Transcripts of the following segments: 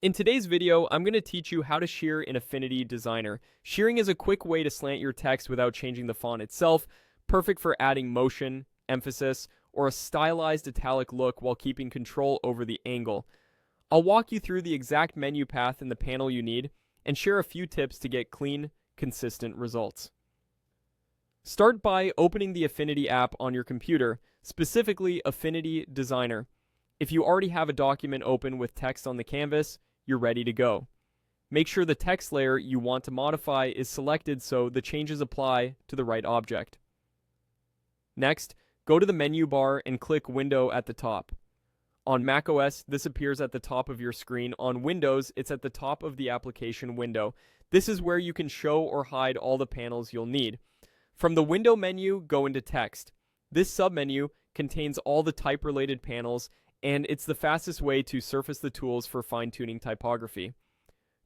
In today's video, I'm going to teach you how to shear in Affinity Designer. Shearing is a quick way to slant your text without changing the font itself, perfect for adding motion, emphasis, or a stylized italic look while keeping control over the angle. I'll walk you through the exact menu path in the panel you need, and share a few tips to get clean, consistent results. Start by opening the Affinity app on your computer, specifically Affinity Designer. If you already have a document open with text on the canvas, you're ready to go. Make sure the text layer you want to modify is selected so the changes apply to the right object. Next, go to the menu bar and click Window at the top. On macOS, this appears at the top of your screen. On Windows, it's at the top of the application window. This is where you can show or hide all the panels you'll need. From the Window menu, go into Text. This submenu contains all the type-related panels, and it's the fastest way to surface the tools for fine-tuning typography.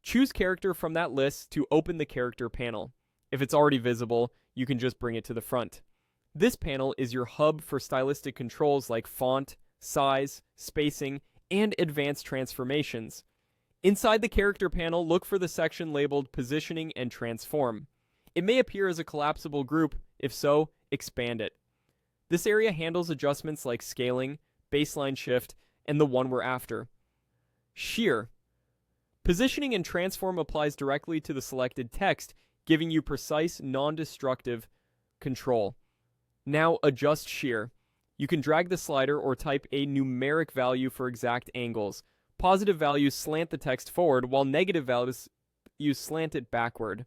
Choose Character from that list to open the Character panel. If it's already visible, you can just bring it to the front. This panel is your hub for stylistic controls like font, size, spacing, and advanced transformations. Inside the Character panel, look for the section labeled Positioning and Transform. It may appear as a collapsible group. If so, expand it. This area handles adjustments like scaling, baseline shift, and the one we're after. Shear. Positioning and transform applies directly to the selected text, giving you precise, non-destructive control. Now adjust shear. You can drag the slider or type a numeric value for exact angles. Positive values slant the text forward, while negative values slant it backward.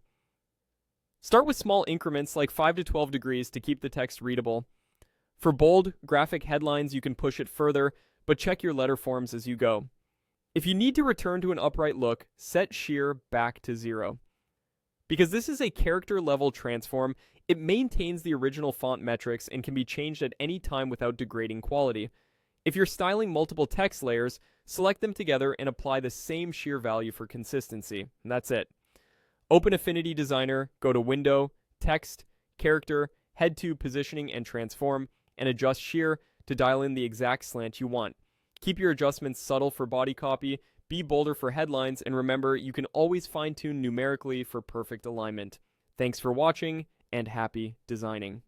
Start with small increments like 5 to 12 degrees to keep the text readable. For bold, graphic headlines, you can push it further, but check your letter forms as you go. If you need to return to an upright look, set shear back to 0. Because this is a character-level transform, it maintains the original font metrics and can be changed at any time without degrading quality. If you're styling multiple text layers, select them together and apply the same shear value for consistency. And that's it. Open Affinity Designer, go to Window, Text, Character, head to Positioning and Transform, and adjust shear to dial in the exact slant you want. Keep your adjustments subtle for body copy, be bolder for headlines, and remember, you can always fine-tune numerically for perfect alignment. Thanks for watching, and happy designing.